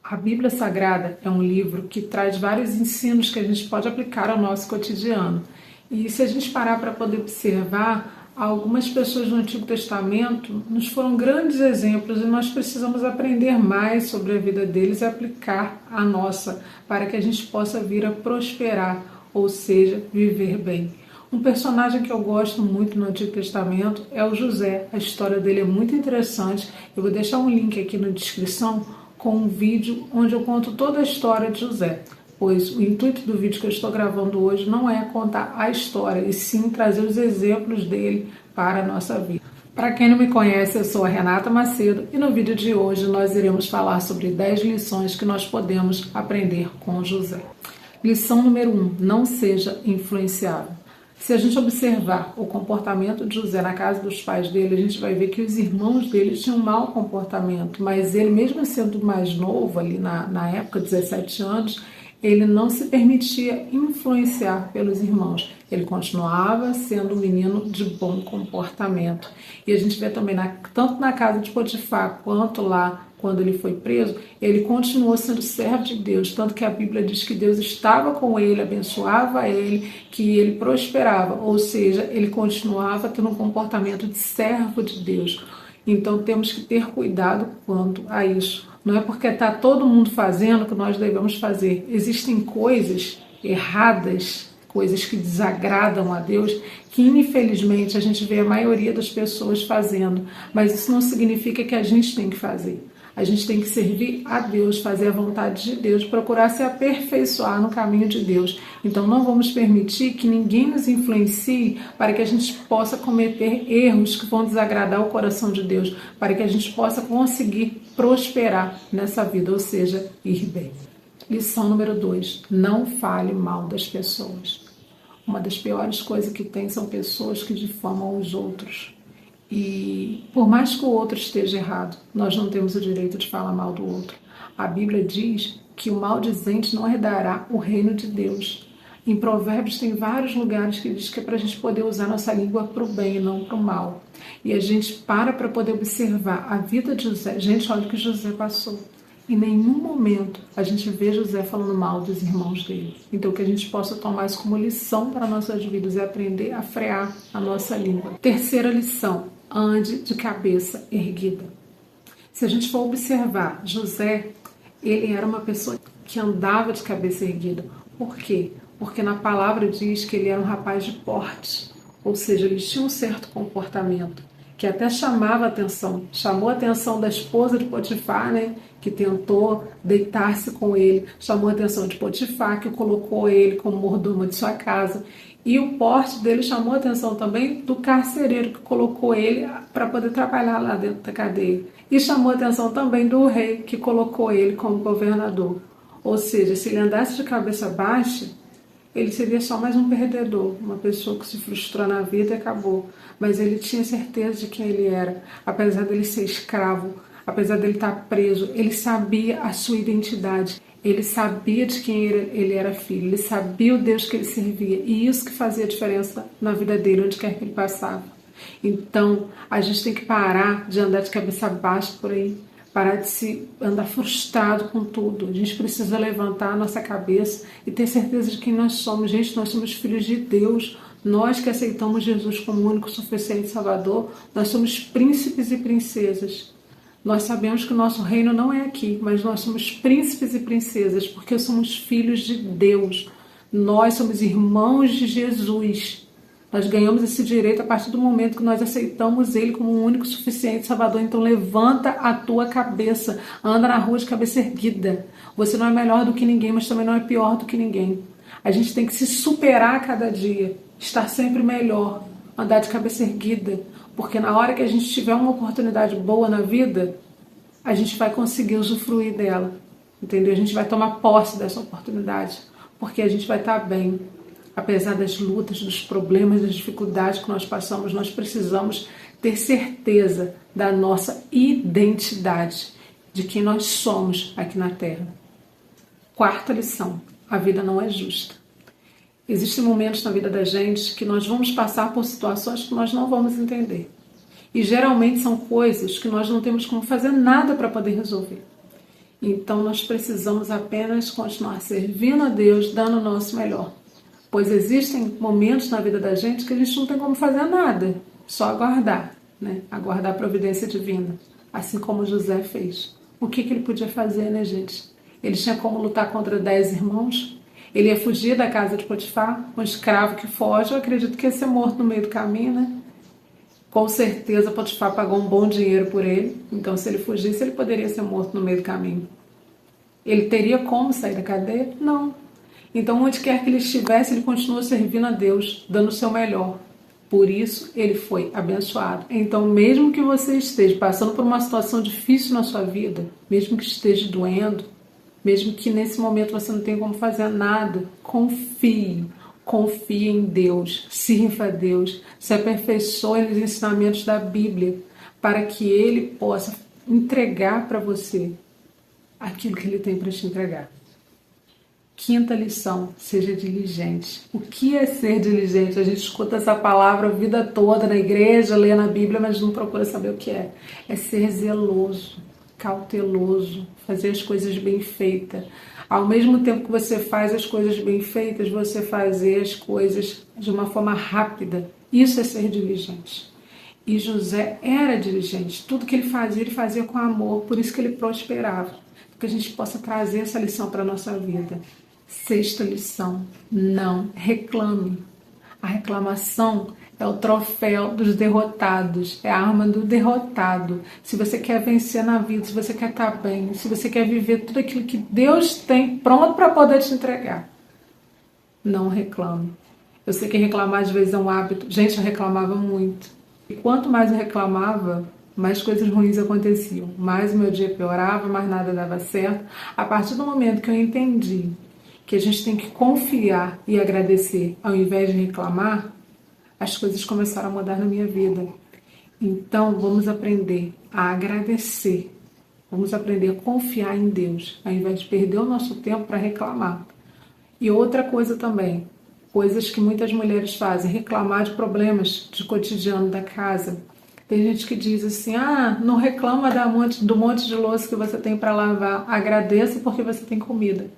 A Bíblia Sagrada é um livro que traz vários ensinos que a gente pode aplicar ao nosso cotidiano. E se a gente parar para poder observar, algumas pessoas no Antigo Testamento nos foram grandes exemplos e nós precisamos aprender mais sobre a vida deles e aplicar a nossa, para que a gente possa vir a prosperar, ou seja, viver bem. Um personagem que eu gosto muito no Antigo Testamento é o José. A história dele é muito interessante. Eu vou deixar um link aqui na descrição com um vídeo onde eu conto toda a história de José, pois o intuito do vídeo que eu estou gravando hoje não é contar a história, e sim trazer os exemplos dele para a nossa vida. Para quem não me conhece, eu sou a Renata Macedo e no vídeo de hoje nós iremos falar sobre 10 lições que nós podemos aprender com José. Lição número 1, não seja influenciável. Se a gente observar o comportamento de José na casa dos pais dele, a gente vai ver que os irmãos dele tinham um mau comportamento, mas ele, mesmo sendo mais novo, ali na época, 17 anos, ele não se permitia influenciar pelos irmãos. Ele continuava sendo um menino de bom comportamento. E a gente vê também, tanto na casa de Potifar, quanto lá, quando ele foi preso, ele continuou sendo servo de Deus, tanto que a Bíblia diz que Deus estava com ele, abençoava ele, que ele prosperava, ou seja, ele continuava tendo um comportamento de servo de Deus. Então temos que ter cuidado quanto a isso. Não é porque está todo mundo fazendo que nós devemos fazer. Existem coisas erradas, coisas que desagradam a Deus, que infelizmente a gente vê a maioria das pessoas fazendo, mas isso não significa que a gente tem que fazer. A gente tem que servir a Deus, fazer a vontade de Deus, procurar se aperfeiçoar no caminho de Deus. Então não vamos permitir que ninguém nos influencie para que a gente possa cometer erros que vão desagradar o coração de Deus, para que a gente possa conseguir prosperar nessa vida, ou seja, ir bem. Lição número 2, não fale mal das pessoas. Uma das piores coisas que tem são pessoas que difamam os outros. E por mais que o outro esteja errado, nós não temos o direito de falar mal do outro. A Bíblia diz que o maldizente não herdará o reino de Deus. Em Provérbios tem vários lugares que diz que é para a gente poder usar nossa língua para o bem e não para o mal. E a gente para poder observar a vida de José. Gente, olha o que José passou. Em nenhum momento a gente vê José falando mal dos irmãos dele. Então que a gente possa tomar isso como lição para nossas vidas e aprender a frear a nossa língua. Terceira lição, ande de cabeça erguida. Se a gente for observar, José, ele era uma pessoa que andava de cabeça erguida. Por quê? Porque na palavra diz que ele era um rapaz de porte, ou seja, ele tinha um certo comportamento, que até chamava a atenção, chamou a atenção da esposa de Potifar, né, que tentou deitar-se com ele, chamou a atenção de Potifar, que colocou ele como mordomo de sua casa, e o porte dele chamou a atenção também do carcereiro, que colocou ele para poder trabalhar lá dentro da cadeia, e chamou a atenção também do rei, que colocou ele como governador. Ou seja, se ele andasse de cabeça baixa, ele seria só mais um perdedor, uma pessoa que se frustrou na vida e acabou. Mas ele tinha certeza de quem ele era. Apesar dele ser escravo, apesar dele estar preso, ele sabia a sua identidade. Ele sabia de quem ele era filho. Ele sabia o Deus que ele servia. E isso que fazia a diferença na vida dele, onde quer que ele passava. Então, a gente tem que parar de andar de cabeça baixa por aí. Parar de se andar frustrado com tudo. A gente precisa levantar a nossa cabeça e ter certeza de quem nós somos. Gente, nós somos filhos de Deus. Nós que aceitamos Jesus como o único suficiente Salvador, nós somos príncipes e princesas. Nós sabemos que o nosso reino não é aqui, mas nós somos príncipes e princesas porque somos filhos de Deus. Nós somos irmãos de Jesus. Nós ganhamos esse direito a partir do momento que nós aceitamos Ele como o único suficiente Salvador. Então levanta a tua cabeça, anda na rua de cabeça erguida. Você não é melhor do que ninguém, mas também não é pior do que ninguém. A gente tem que se superar a cada dia, estar sempre melhor, andar de cabeça erguida. Porque na hora que a gente tiver uma oportunidade boa na vida, a gente vai conseguir usufruir dela. Entendeu? A gente vai tomar posse dessa oportunidade, porque a gente vai estar bem. Apesar das lutas, dos problemas, das dificuldades que nós passamos, nós precisamos ter certeza da nossa identidade, de quem nós somos aqui na Terra. Quarta lição, a vida não é justa. Existem momentos na vida da gente que nós vamos passar por situações que nós não vamos entender. E geralmente são coisas que nós não temos como fazer nada para poder resolver. Então nós precisamos apenas continuar servindo a Deus, dando o nosso melhor. Pois existem momentos na vida da gente que a gente não tem como fazer nada, só aguardar, né? Aguardar a providência divina, assim como José fez. O que ele podia fazer, né, gente? Ele tinha como lutar contra 10 irmãos? Ele ia fugir da casa de Potifar, um escravo que foge, eu acredito que ia ser morto no meio do caminho, né? Com certeza Potifar pagou um bom dinheiro por ele, então se ele fugisse, ele poderia ser morto no meio do caminho. Ele teria como sair da cadeia? Não. Então, onde quer que ele estivesse, ele continuou servindo a Deus, dando o seu melhor. Por isso, ele foi abençoado. Então, mesmo que você esteja passando por uma situação difícil na sua vida, mesmo que esteja doendo, mesmo que nesse momento você não tenha como fazer nada, confie. Confie em Deus, sirva a Deus, se aperfeiçoe nos ensinamentos da Bíblia, para que Ele possa entregar para você aquilo que Ele tem para te entregar. Quinta lição, seja diligente. O que é ser diligente? A gente escuta essa palavra a vida toda na igreja, lê na Bíblia, mas não procura saber o que é. É ser zeloso, cauteloso, fazer as coisas bem feitas. Ao mesmo tempo que você faz as coisas bem feitas, você fazer as coisas de uma forma rápida. Isso é ser diligente. E José era diligente. Tudo que ele fazia com amor. Por isso que ele prosperava. Que a gente possa trazer essa lição para a nossa vida. Sexta lição, não reclame. A reclamação é o troféu dos derrotados, é a arma do derrotado. Se você quer vencer na vida, se você quer estar bem, se você quer viver tudo aquilo que Deus tem pronto para poder te entregar, não reclame. Eu sei que reclamar às vezes é um hábito. Gente, eu reclamava muito. E quanto mais eu reclamava, mais coisas ruins aconteciam. Mais o meu dia piorava, mais nada dava certo. A partir do momento que eu entendi que a gente tem que confiar e agradecer ao invés de reclamar, as coisas começaram a mudar na minha vida. Então, vamos aprender a agradecer. Vamos aprender a confiar em Deus, ao invés de perder o nosso tempo para reclamar. E outra coisa também, coisas que muitas mulheres fazem, reclamar de problemas de cotidiano da casa. Tem gente que diz assim, não reclama do monte de louça que você tem para lavar, agradeça porque você tem comida.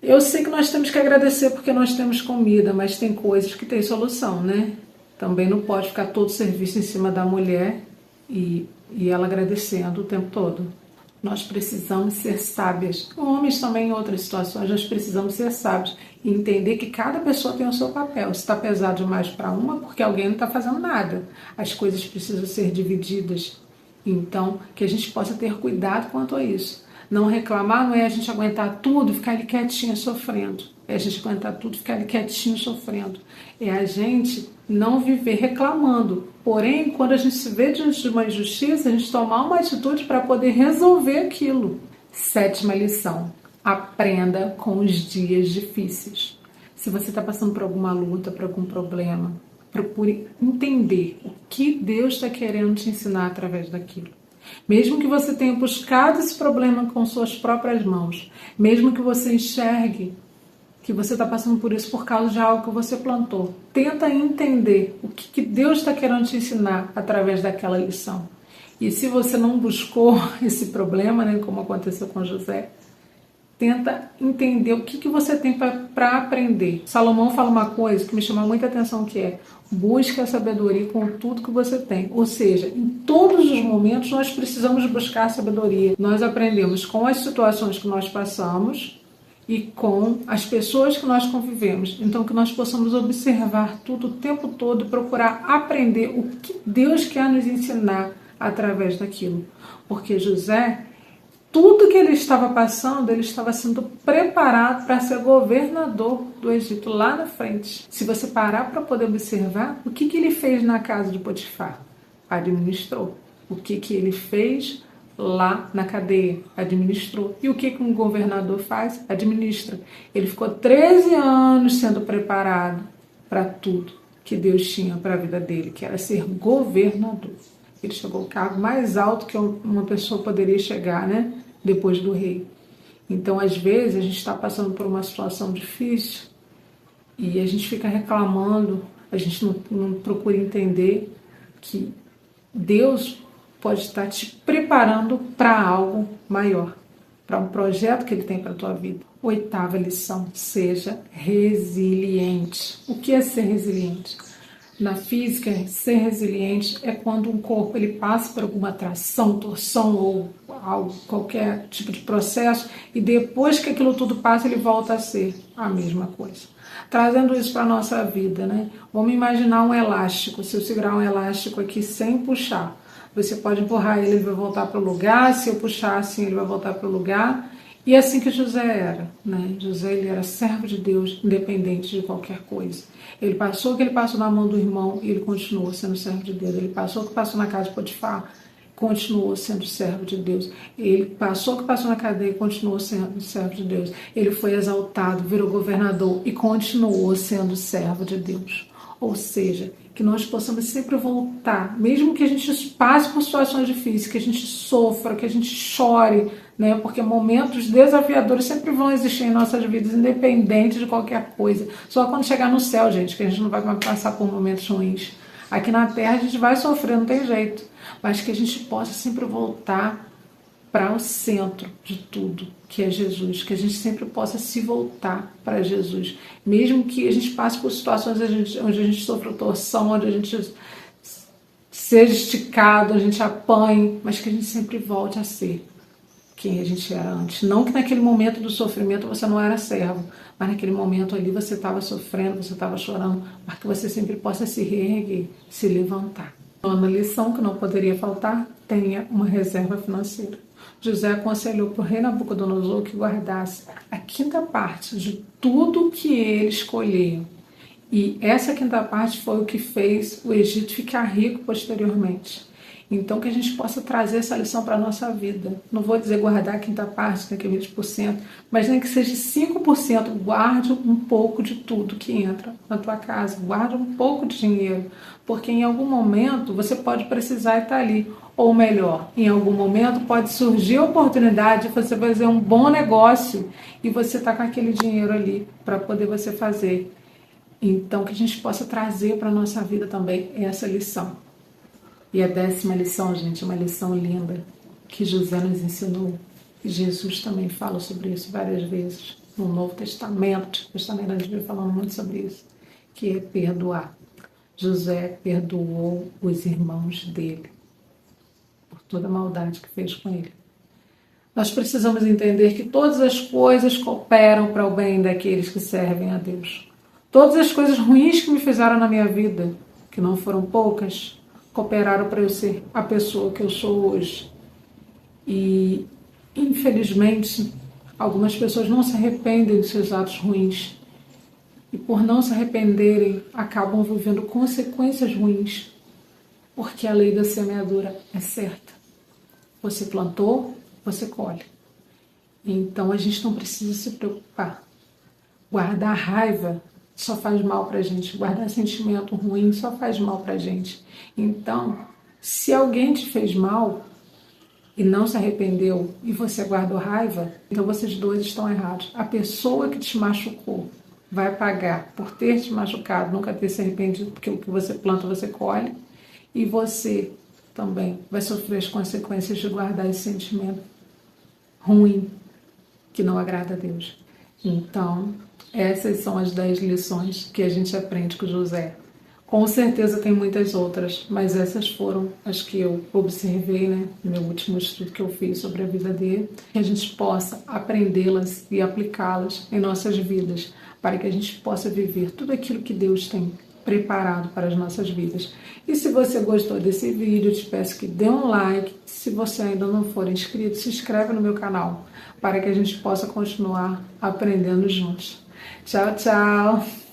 Eu sei que nós temos que agradecer porque nós temos comida, mas tem coisas que tem solução, né? Também não pode ficar todo o serviço em cima da mulher e ela agradecendo o tempo todo. Nós precisamos ser sábias. Homens também em outras situações, nós precisamos ser sábios e entender que cada pessoa tem o seu papel. Se está pesado demais para uma, porque alguém não está fazendo nada. As coisas precisam ser divididas. Então, que a gente possa ter cuidado quanto a isso. Não reclamar não é a gente aguentar tudo e ficar ali quietinho sofrendo. É a gente aguentar tudo e ficar ali quietinho sofrendo. É a gente não viver reclamando. Porém, quando a gente se vê diante de uma injustiça, a gente tomar uma atitude para poder resolver aquilo. Sétima lição. Aprenda com os dias difíceis. Se você está passando por alguma luta, por algum problema, procure entender o que Deus está querendo te ensinar através daquilo. Mesmo que você tenha buscado esse problema com suas próprias mãos, mesmo que você enxergue que você está passando por isso por causa de algo que você plantou, tenta entender o que Deus está querendo te ensinar através daquela lição. E se você não buscou esse problema, né, como aconteceu com José, tenta entender o que você tem para aprender. Salomão fala uma coisa que me chama muita atenção, que é: busque a sabedoria com tudo que você tem. Ou seja, em todos os momentos nós precisamos buscar a sabedoria. Nós aprendemos com as situações que nós passamos e com as pessoas que nós convivemos. Então, que nós possamos observar tudo o tempo todo e procurar aprender o que Deus quer nos ensinar através daquilo. Porque José, tudo que ele estava passando, ele estava sendo preparado para ser governador do Egito lá na frente. Se você parar para poder observar, o que ele fez na casa de Potifar? Administrou. O que ele fez lá na cadeia? Administrou. E o que um governador faz? Administra. Ele ficou 13 anos sendo preparado para tudo que Deus tinha para a vida dele, que era ser governador. Ele chegou ao cargo mais alto que uma pessoa poderia chegar, né? Depois do rei. Então, às vezes, a gente está passando por uma situação difícil e a gente fica reclamando, a gente não procura entender que Deus pode estar te preparando para algo maior. para um projeto que Ele tem para a tua vida. 8ª lição, seja resiliente. O que é ser resiliente? Na física, ser resiliente é quando um corpo ele passa por alguma tração, torção ou algo, qualquer tipo de processo, e depois que aquilo tudo passa, ele volta a ser a mesma coisa. Trazendo isso para a nossa vida, né? Vamos imaginar um elástico. Se eu segurar um elástico aqui sem puxar, você pode empurrar ele vai voltar para o lugar. Se eu puxar assim, ele vai voltar para o lugar. E é assim que José era, né? José ele era servo de Deus, independente de qualquer coisa. Ele passou o que ele passou na mão do irmão e ele continuou sendo servo de Deus. Ele passou o que passou na casa de Potifar, continuou sendo servo de Deus. Ele passou o que passou na cadeia e continuou sendo servo de Deus. Ele foi exaltado, virou governador e continuou sendo servo de Deus. Ou seja, que nós possamos sempre voltar, mesmo que a gente passe por situações difíceis, que a gente sofra, que a gente chore, né? Porque momentos desafiadores sempre vão existir em nossas vidas, independente de qualquer coisa. Só quando chegar no céu, gente, que a gente não vai passar por momentos ruins. Aqui na terra a gente vai sofrer, não tem jeito. Mas que a gente possa sempre voltar para o centro de tudo, que é Jesus, que a gente sempre possa se voltar para Jesus, mesmo que a gente passe por situações onde a gente sofra torção, onde a gente seja esticado, a gente apanhe, mas que a gente sempre volte a ser quem a gente era antes. Não que naquele momento do sofrimento você não era servo, mas naquele momento ali você estava sofrendo, você estava chorando, mas que você sempre possa se reerguer, se levantar. 9ª lição que não poderia faltar, tenha uma reserva financeira. José aconselhou para o rei Nabucodonosor que guardasse a 5ª parte de tudo que ele escolheu. E essa 5ª parte foi o que fez o Egito ficar rico posteriormente. Então, que a gente possa trazer essa lição para a nossa vida. Não vou dizer guardar a 5ª parte, né, que é 20%, mas nem que seja 5%, guarde um pouco de tudo que entra na tua casa. Guarde um pouco de dinheiro, porque em algum momento você pode precisar estar ali. Ou melhor, em algum momento pode surgir a oportunidade de você fazer um bom negócio e você está com aquele dinheiro ali para poder você fazer. Então, que a gente possa trazer para a nossa vida também essa lição. E a 10ª lição, gente, é uma lição linda que José nos ensinou. E Jesus também fala sobre isso várias vezes no Novo Testamento. O Testamento a gente vem falando muito sobre isso, que é perdoar. José perdoou os irmãos dele por toda a maldade que fez com ele. Nós precisamos entender que todas as coisas cooperam para o bem daqueles que servem a Deus. Todas as coisas ruins que me fizeram na minha vida, que não foram poucas, cooperaram para eu ser a pessoa que eu sou hoje. E, infelizmente, algumas pessoas não se arrependem dos seus atos ruins. E por não se arrependerem, acabam vivendo consequências ruins. Porque a lei da semeadura é certa. Você plantou, você colhe. Então a gente não precisa se preocupar. Guardar raiva só faz mal pra gente. Guardar sentimento ruim só faz mal pra gente. Então, se alguém te fez mal e não se arrependeu e você guardou raiva, então vocês dois estão errados. A pessoa que te machucou vai pagar por ter te machucado, nunca ter se arrependido, porque o que você planta, você colhe. E você também vai sofrer as consequências de guardar esse sentimento ruim que não agrada a Deus. Então, essas são as 10 lições que a gente aprende com José. Com certeza tem muitas outras, mas essas foram as que eu observei, né, no meu último estudo que eu fiz sobre a vida dele, que a gente possa aprendê-las e aplicá-las em nossas vidas, para que a gente possa viver tudo aquilo que Deus tem preparado para as nossas vidas. E se você gostou desse vídeo, eu te peço que dê um like. Se você ainda não for inscrito, se inscreve no meu canal, para que a gente possa continuar aprendendo juntos. Tchau, tchau!